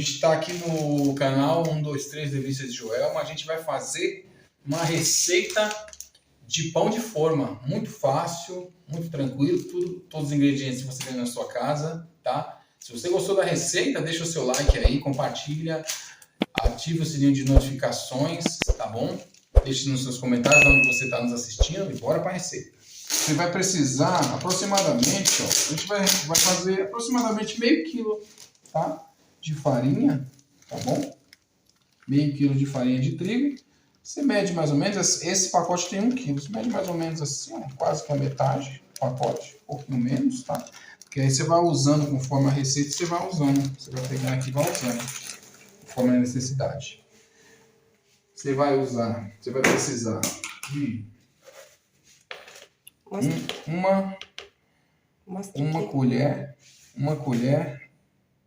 gente está aqui no canal 123 Delícias de Joelma. A gente vai fazer uma receita de pão de forma, muito fácil, muito tranquilo, todos os ingredientes que você tem na sua casa, tá? Se você gostou da receita, deixa o seu like aí, compartilha, ative o sininho de notificações, tá bom? Deixe nos seus comentários onde você está nos assistindo e bora para a receita. Você vai precisar aproximadamente, ó, a gente vai fazer aproximadamente meio quilo, tá? De farinha, tá bom? Meio quilo de farinha de trigo. Você mede mais ou menos, esse pacote tem 1 quilo, você mede mais ou menos assim, ó, quase que a metade do pacote, um pouquinho menos, tá? Porque aí você vai usando conforme a receita, você vai usando. Você vai pegar aqui e vai usando, conforme a necessidade. Você vai precisar de uma colher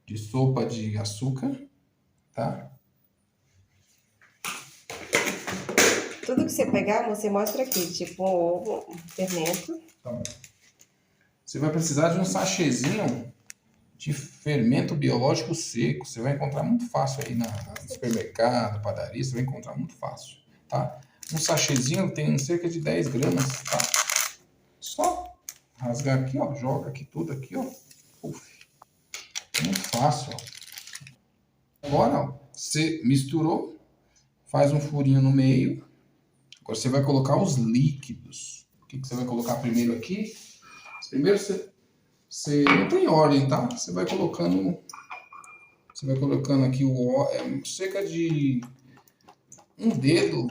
de sopa de açúcar, tá? Tudo que você pegar, você mostra aqui, tipo um ovo, um fermento. Tá bom. Você vai precisar de um sachêzinho de fermento biológico seco. Você vai encontrar muito fácil aí no supermercado, padaria, você vai encontrar muito fácil, tá? Um sachêzinho tem cerca de 10 gramas, tá? Só rasgar aqui, ó, joga aqui tudo aqui, ó. Uf. Muito fácil, ó. Agora, ó, você misturou, faz um furinho no meio. Agora você vai colocar os líquidos. O que você vai colocar primeiro aqui? Primeiro você não tem ordem, tá? Você vai colocando aqui o óleo, cerca de um dedo,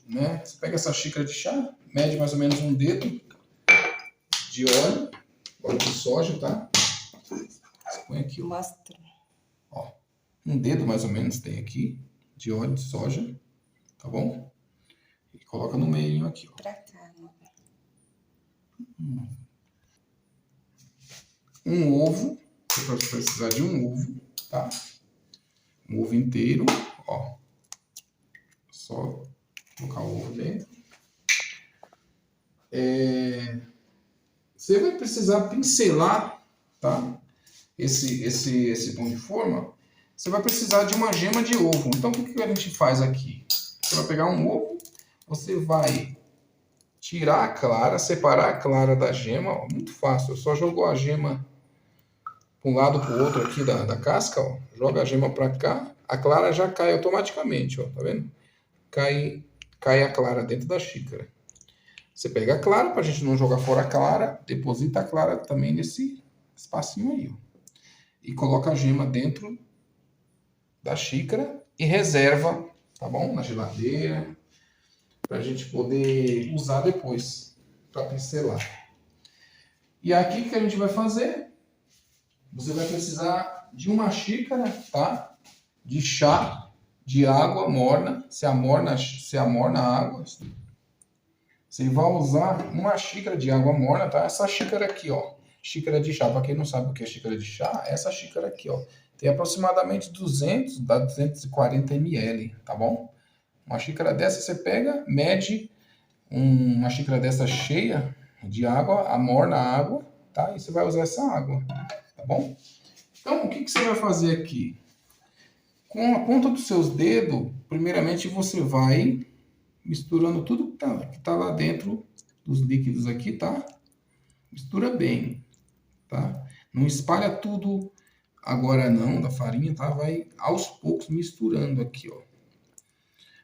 né? Você pega essa xícara de chá, mede mais ou menos um dedo de óleo de soja, tá? Você põe aqui, ó, um dedo mais ou menos tem aqui de óleo de soja, tá bom? E coloca no meio aqui, ó. Pra cá, Um ovo, você vai precisar de um ovo, tá? Um ovo inteiro, ó. Só colocar o ovo dentro. Você vai precisar pincelar, tá? Esse pão de forma. Você vai precisar de uma gema de ovo. Então, o que a gente faz aqui? Você vai pegar um ovo, você vai tirar a clara, separar a clara da gema, ó, muito fácil. Só jogou a gema para um lado para o outro aqui da casca, ó. Joga a gema para cá, a clara já cai automaticamente, ó, tá vendo? Cai a clara dentro da xícara. Você pega a clara, para a gente não jogar fora a clara, deposita a clara também nesse espacinho aí, ó. E coloca a gema dentro da xícara e reserva, tá bom? Na geladeira, para a gente poder usar depois, para pincelar. E aqui o que a gente vai fazer? Você vai precisar de uma xícara, tá? De chá de água morna. Você amorna a água. Você vai usar uma xícara de água morna, tá? Essa xícara aqui, ó. Xícara de chá. Para quem não sabe o que é xícara de chá, essa xícara aqui, ó. Tem aproximadamente 240 ml, tá bom? Uma xícara dessa você pega, mede uma xícara dessa cheia de água, amorna a água, tá? E você vai usar essa água. Tá bom? Então, o que você vai fazer aqui? Com a ponta dos seus dedos, primeiramente você vai misturando tudo que tá lá dentro dos líquidos aqui, tá? Mistura bem, tá? Não espalha tudo agora não, da farinha, tá? Vai aos poucos misturando aqui, ó.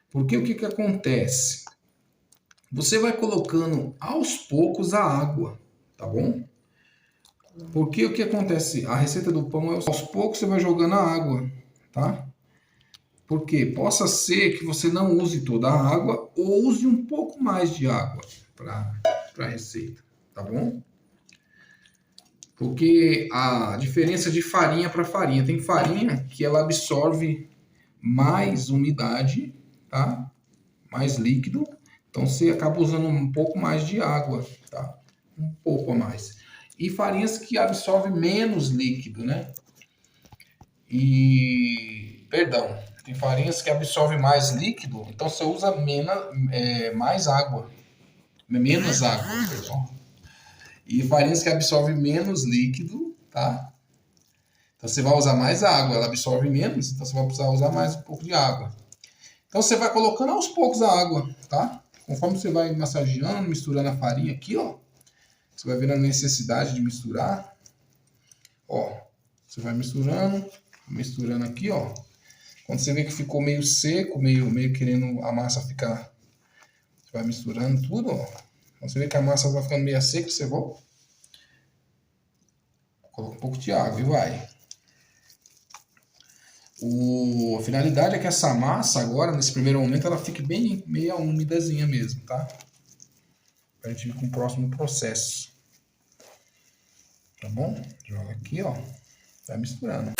Porque o que acontece? Você vai colocando aos poucos a água, tá bom? Porque o que acontece? A receita do pão é aos poucos você vai jogando a água, tá? Porque possa ser que você não use toda a água ou use um pouco mais de água para a receita, tá bom? Porque a diferença de farinha para farinha, tem farinha que ela absorve mais umidade, tá? Mais líquido, então você acaba usando um pouco mais de água, tá? Um pouco a mais. E farinhas que absorvem menos líquido, né? Tem farinhas que absorvem mais líquido, então você usa mais água. Menos água, perdão. E farinhas que absorvem menos líquido, tá? Então você vai usar mais água, ela absorve menos, então você vai precisar usar mais um pouco de água. Então você vai colocando aos poucos a água, tá? Conforme você vai massageando, misturando a farinha aqui, ó. Você vai vendo a necessidade de misturar. Ó, você vai misturando aqui, ó. Quando você vê que ficou meio seco, meio querendo a massa ficar... Você vai misturando tudo, ó. Quando você vê que a massa vai ficando meio seca, você volta. Coloca um pouco de água e vai. A finalidade é que essa massa agora, nesse primeiro momento, ela fique bem meio úmidazinha mesmo, tá? Pra gente ir com o próximo processo. Tá bom? Joga aqui, ó. Vai misturando.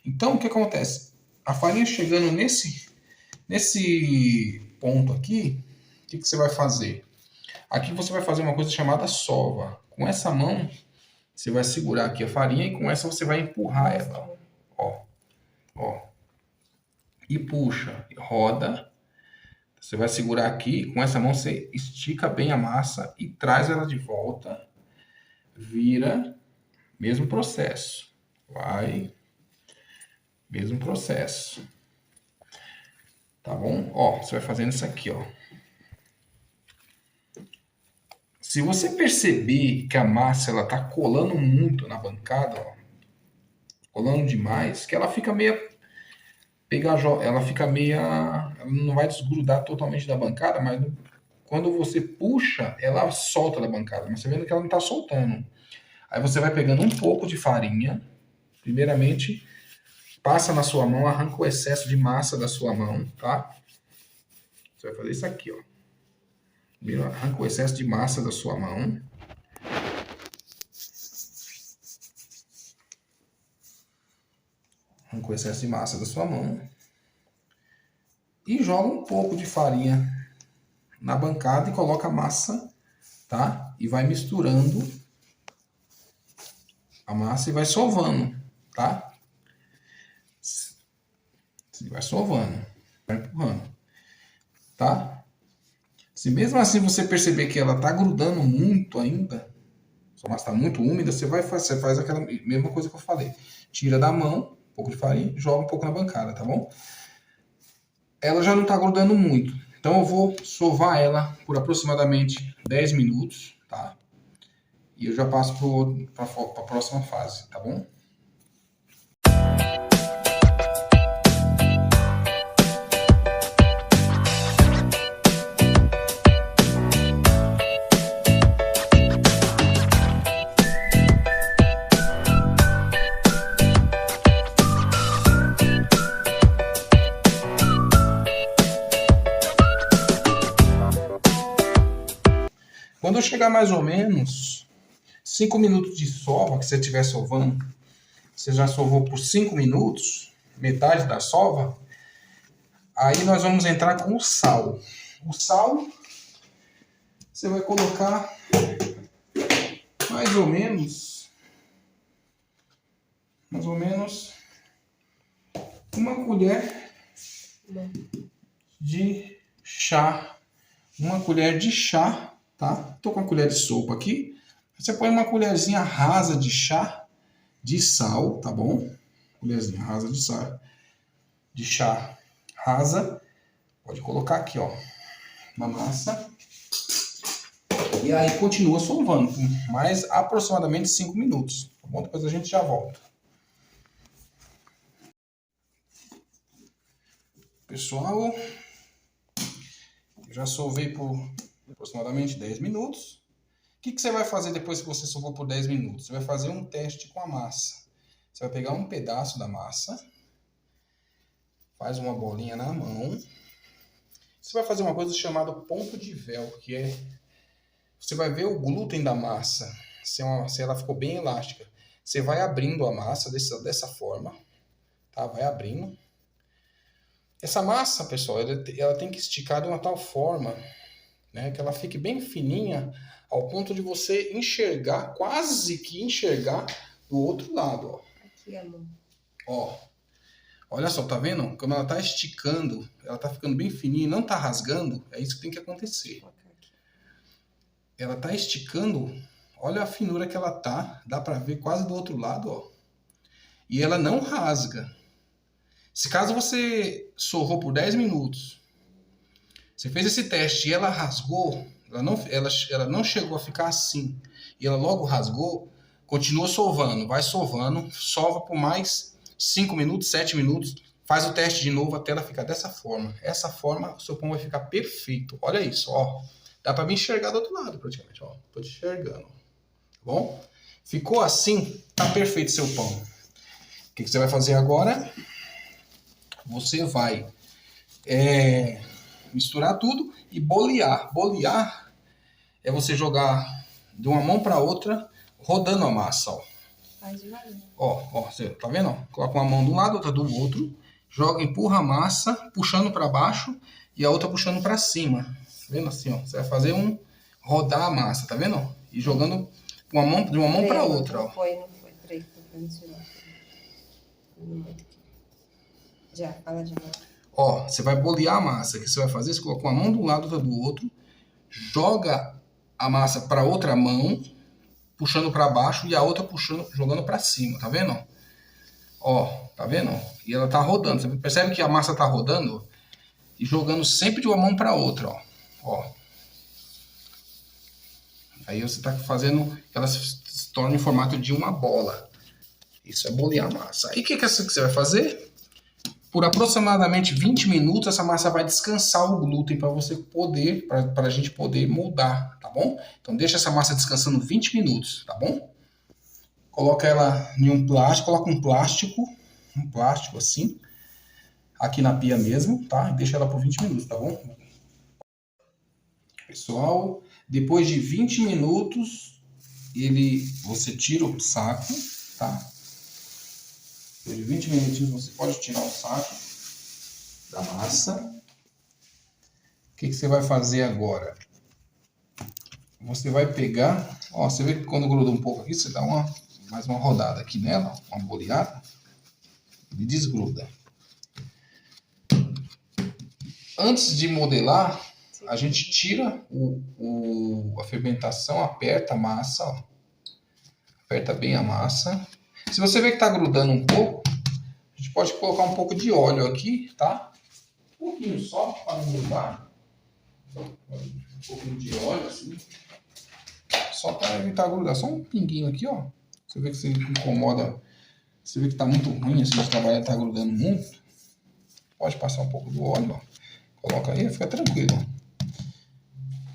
Então, o que acontece? A farinha chegando nesse ponto aqui, o que você vai fazer? Aqui você vai fazer uma coisa chamada sova. Com essa mão, você vai segurar aqui a farinha e com essa você vai empurrar ela. Ó, ó. E puxa, roda. Você vai segurar aqui, com essa mão você estica bem a massa e traz ela de volta. Vira, mesmo processo. Vai... Mesmo processo. Tá bom? Ó, você vai fazendo isso aqui, ó. Se você perceber que a massa ela tá colando muito na bancada, ó, colando demais, que ela fica meia pegajosa, ela não vai desgrudar totalmente da bancada, mas quando você puxa, ela solta da bancada. Mas você vendo que ela não tá soltando. Aí você vai pegando um pouco de farinha, primeiramente, passa na sua mão, arranca o excesso de massa da sua mão, tá? Você vai fazer isso aqui, ó. Primeiro, arranca o excesso de massa da sua mão. Arranca o excesso de massa da sua mão. E joga um pouco de farinha na bancada e coloca a massa, tá? E vai misturando a massa e vai sovando, tá? Vai sovando, vai empurrando, tá? Se mesmo assim você perceber que ela tá grudando muito ainda, sua massa tá muito úmida, você faz aquela mesma coisa que eu falei. Tira da mão, um pouco de farinha, joga um pouco na bancada, tá bom? Ela já não tá grudando muito, então eu vou sovar ela por aproximadamente 10 minutos, tá? E eu já passo para a próxima fase, tá bom? Quando eu chegar mais ou menos 5 minutos de sova, que você estiver sovando, você já sovou por 5 minutos, metade da sova, aí nós vamos entrar com o sal. O sal, você vai colocar mais ou menos uma colher de chá. Uma colher de chá. Tá? Tô com uma colher de sopa aqui. Você põe uma colherzinha rasa de chá de sal, tá bom? Colherzinha rasa de sal, de chá rasa. Pode colocar aqui, ó, uma massa. E aí continua sovando por mais aproximadamente 5 minutos, tá bom? Depois a gente já volta. Pessoal, já sovei por aproximadamente 10 minutos. O que você vai fazer depois que você sovou por 10 minutos? Você vai fazer um teste com a massa. Você vai pegar um pedaço da massa, faz uma bolinha na mão. Você vai fazer uma coisa chamada ponto de véu, que é... Você vai ver o glúten da massa, se ela ficou bem elástica. Você vai abrindo a massa dessa forma, tá? Vai abrindo. Essa massa, pessoal, ela tem que esticar de uma tal forma, né, que ela fique bem fininha, ao ponto de você enxergar, quase que enxergar do outro lado, ó. Aqui, amor. Ó, olha só, tá vendo? Como ela tá esticando, ela tá ficando bem fininha e não tá rasgando, é isso que tem que acontecer. Vou colocar aqui. Ela tá esticando, olha a finura que ela tá, dá pra ver quase do outro lado, ó. E ela não rasga. Se caso você sorrou por 10 minutos, você fez esse teste e ela rasgou, ela não chegou a ficar assim, e ela logo rasgou, continua sovando, vai sovando, sova por mais 5 minutos, 7 minutos, faz o teste de novo até ela ficar dessa forma. Essa forma, o seu pão vai ficar perfeito. Olha isso, ó. Dá pra me enxergar do outro lado, praticamente, ó. Tô te enxergando. Tá bom? Ficou assim, tá perfeito seu pão. O que você vai fazer agora? Você vai misturar tudo e bolear. Bolear é você jogar de uma mão para outra, rodando a massa, ó. Faz devagar. Ó, você tá vendo? Ó? Coloca uma mão de um lado, outra do outro, joga, empurra a massa, puxando para baixo e a outra puxando para cima. Tá vendo assim, ó? Você vai fazer rodar a massa, tá vendo? E jogando de uma mão para outra, ó. Não foi. Peraí, pra misturar. Já, fala de novo. Ó, você vai bolear a massa. O que você vai fazer? Você coloca uma mão de um lado, outra do outro, joga a massa para outra mão, puxando para baixo e a outra puxando, jogando para cima, tá vendo? Ó, tá vendo? E ela tá rodando. Você percebe que a massa tá rodando e jogando sempre de uma mão para outra, ó. Ó. Aí você tá fazendo que ela se torne em formato de uma bola. Isso é bolear a massa. Aí o que você vai fazer? Por aproximadamente 20 minutos, essa massa vai descansar o glúten para você poder, para a gente poder moldar, tá bom? Então deixa essa massa descansando 20 minutos, tá bom? Coloca ela em um plástico, coloca um plástico assim, aqui na pia mesmo, tá? E deixa ela por 20 minutos, tá bom? Pessoal, depois de 20 minutos, você tira o saco, tá? Depois de 20 minutinhos você pode tirar o saco da massa. O que você vai fazer agora? Você vai pegar, ó, você vê que quando gruda um pouco aqui, você dá mais uma rodada aqui nela, uma boleada, ele desgruda. Antes de modelar, a gente tira a fermentação, aperta a massa, ó. Aperta bem a massa. Se você vê que está grudando um pouco, a gente pode colocar um pouco de óleo aqui, tá? Um pouquinho só, para não grudar. Um pouquinho de óleo, assim. Só para evitar grudar. Só um pinguinho aqui, ó. Você vê que você incomoda. Você vê que está muito ruim, assim, de trabalhar, está grudando muito. Pode passar um pouco do óleo, ó. Coloca aí, fica tranquilo.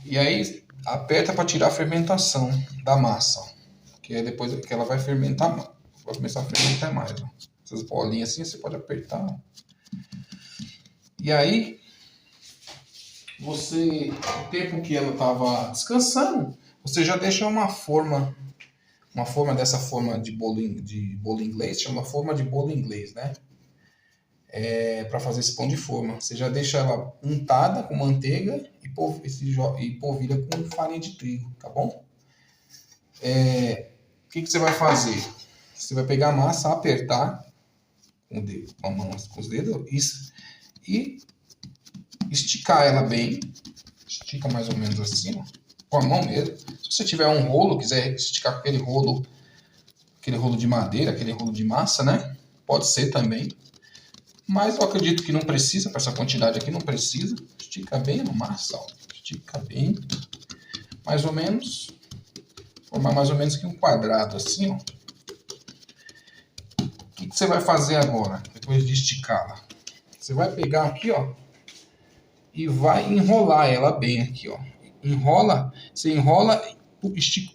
E aí, aperta para tirar a fermentação da massa, ó. Que é depois que ela vai fermentar mais. Vai começar a fermentar mais, ó. Essas bolinhas assim, você pode apertar. E aí, o tempo que ela estava descansando, você já deixa uma forma dessa forma de bolo inglês, chama forma de bolo inglês, né? Para fazer esse pão de forma. Você já deixa ela untada com manteiga e polvilha com farinha de trigo, tá bom? O que você vai fazer? Você vai pegar a massa, apertar com a mão, com os dedos, e esticar ela bem. Estica mais ou menos assim, ó, com a mão mesmo. Se você tiver um rolo, quiser esticar com aquele rolo de madeira, aquele rolo de massa, né? Pode ser também. Mas eu acredito que não precisa, para essa quantidade aqui não precisa. Estica bem a massa, ó. Estica bem. Mais ou menos. Formar mais ou menos que um quadrado assim, ó. O que você vai fazer agora, depois de esticá-la? Você vai pegar aqui, ó, e vai enrolar ela bem aqui, ó. Você enrola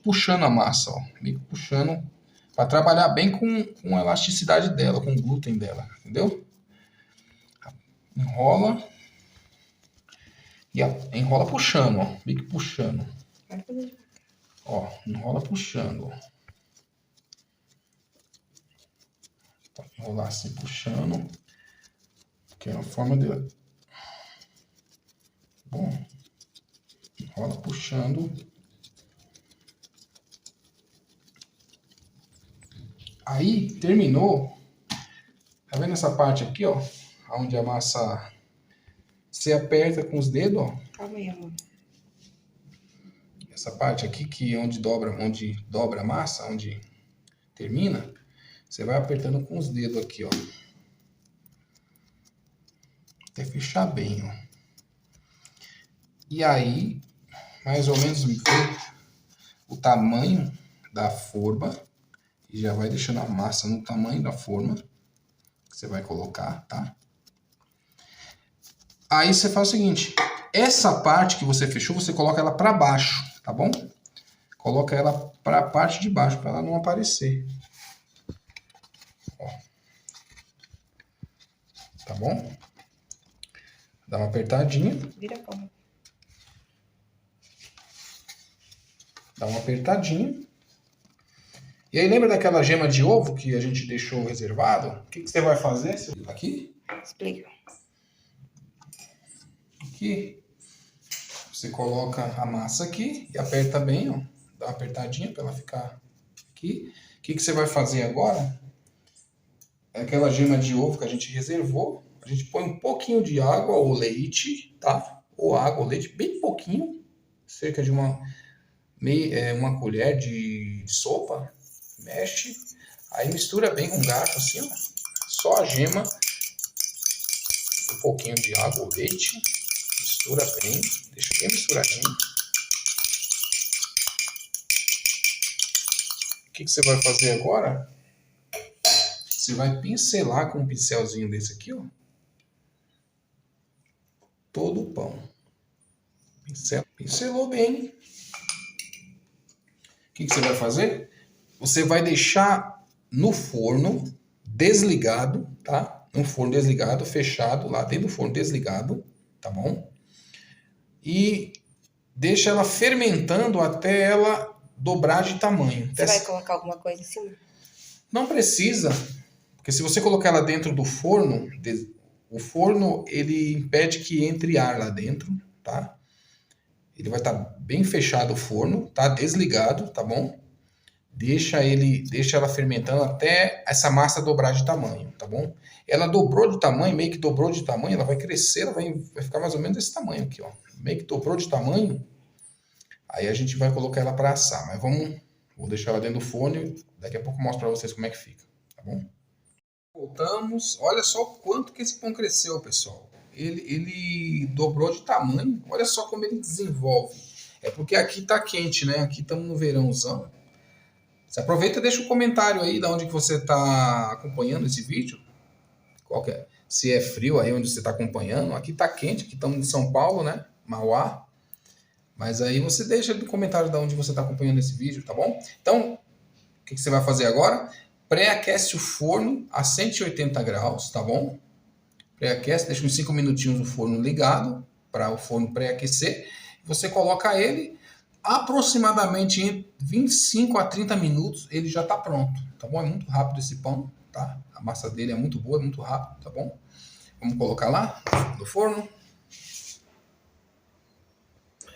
puxando a massa, ó. Meio que puxando, para trabalhar bem com a elasticidade dela, com o glúten dela, entendeu? Enrola. E enrola puxando, ó. Meio que puxando. Ó, enrola puxando, ó. Enrolar assim, puxando. Que é uma forma de... Bom, enrola puxando. Aí, terminou. Tá vendo essa parte aqui, ó? Onde a massa... Você aperta com os dedos, ó. Calma aí, amor. Essa parte aqui, que onde dobra a massa, onde termina, você vai apertando com os dedos aqui, ó. Até fechar bem, ó. E aí, mais ou menos ver o tamanho da forma. E já vai deixando a massa no tamanho da forma que você vai colocar, tá? Aí você faz o seguinte, essa parte que você fechou, você coloca ela para baixo, tá bom? Coloca ela para a parte de baixo, para ela não aparecer. Ó. Tá bom? Dá uma apertadinha. Vira como? Dá uma apertadinha. E aí lembra daquela gema de ovo que a gente deixou reservado? O que você vai fazer? Aqui? Explica. Aqui. Você coloca a massa aqui e aperta bem, ó. Dá uma apertadinha para ela ficar aqui. O que você vai fazer agora? É aquela gema de ovo que a gente reservou. A gente põe um pouquinho de água ou leite, tá? Ou água ou leite, bem pouquinho. Cerca de uma colher de sopa. Mexe. Aí mistura bem com o garfo, assim, ó. Só a gema. Um pouquinho de água ou leite. Mistura bem. Deixa bem misturadinho. O que você vai fazer agora? Você vai pincelar com um pincelzinho desse aqui, ó. Todo o pão. Pincelou bem. O que você vai fazer? Você vai deixar no forno desligado, tá? No forno desligado, fechado, lá dentro do forno desligado, tá bom? E deixa ela fermentando até ela dobrar de tamanho. Você vai colocar alguma coisa em cima? Não precisa, porque se você colocar ela dentro do forno, o forno ele impede que entre ar lá dentro, tá? Ele vai estar bem fechado o forno, tá? Desligado, tá bom? Deixa ela fermentando até essa massa dobrar de tamanho, tá bom? Ela dobrou de tamanho, meio que dobrou de tamanho, ela vai crescer, ela vai ficar mais ou menos desse tamanho aqui, ó. Meio que dobrou de tamanho, aí a gente vai colocar ela para assar. Mas vou deixar ela dentro do forno e daqui a pouco eu mostro para vocês como é que fica, tá bom? Voltamos, olha só o quanto que esse pão cresceu, pessoal. Ele dobrou de tamanho, olha só como ele desenvolve. É porque aqui tá quente, né? Aqui estamos no verãozão. Você aproveita e deixa um comentário aí de onde que você está acompanhando esse vídeo. Se é frio aí onde você está acompanhando. Aqui está quente, aqui estamos em São Paulo, né? Mauá. Mas aí você deixa no comentário de onde você está acompanhando esse vídeo, tá bom? Então, o que você vai fazer agora? Pré-aquece o forno a 180 graus, tá bom? Pré-aquece, deixa uns 5 minutinhos o forno ligado para o forno pré-aquecer. Você coloca ele... aproximadamente em 25 a 30 minutos ele já está pronto, tá bom? É muito rápido esse pão, tá? A massa dele é muito boa, é muito rápido, tá bom? Vamos colocar lá no forno.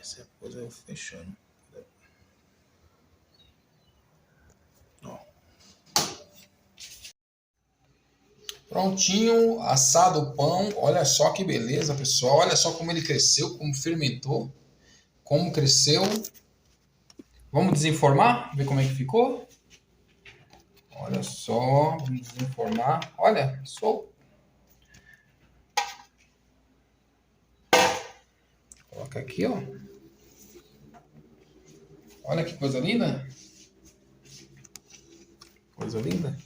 Essa coisa eu fechando. Ó. Prontinho, assado o pão. Olha só que beleza, pessoal. Olha só como ele cresceu, como fermentou, como cresceu. Vamos desenformar? Ver como é que ficou? Olha só, vamos desenformar. Olha, sou. Coloca aqui, ó. Olha que coisa linda. Coisa linda.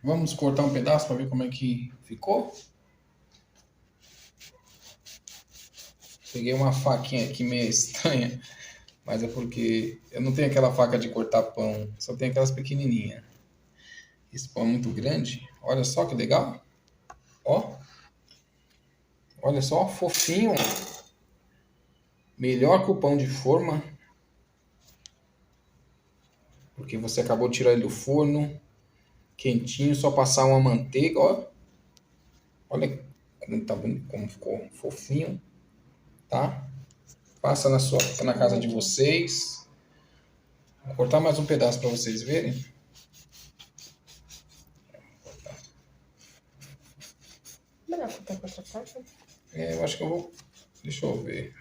Vamos cortar um pedaço para ver como é que ficou. Peguei uma faquinha aqui meio estranha, mas é porque eu não tenho aquela faca de cortar pão, só tenho aquelas pequenininhas. Esse pão é muito grande, olha só que legal. Ó, olha só, fofinho. Melhor que o pão de forma. Porque você acabou de tirar ele do forno, quentinho, só passar uma manteiga, ó. Olha como tá bonito, como ficou fofinho, tá? Passa na casa de vocês. Vou cortar mais um pedaço para vocês verem. Melhor cortar com outra faca. Eu acho que eu vou... Deixa eu ver.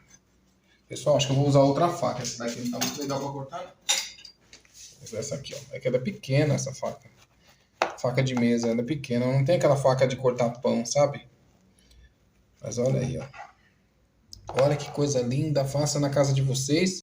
Pessoal, acho que eu vou usar outra faca. Essa daqui não tá muito legal para cortar, não. Vou usar essa aqui, ó. É que ela é pequena, essa faca. Faca de mesa, ela é pequena. Não tem aquela faca de cortar pão, sabe? Mas olha aí, ó. Olha que coisa linda. Faça na casa de vocês.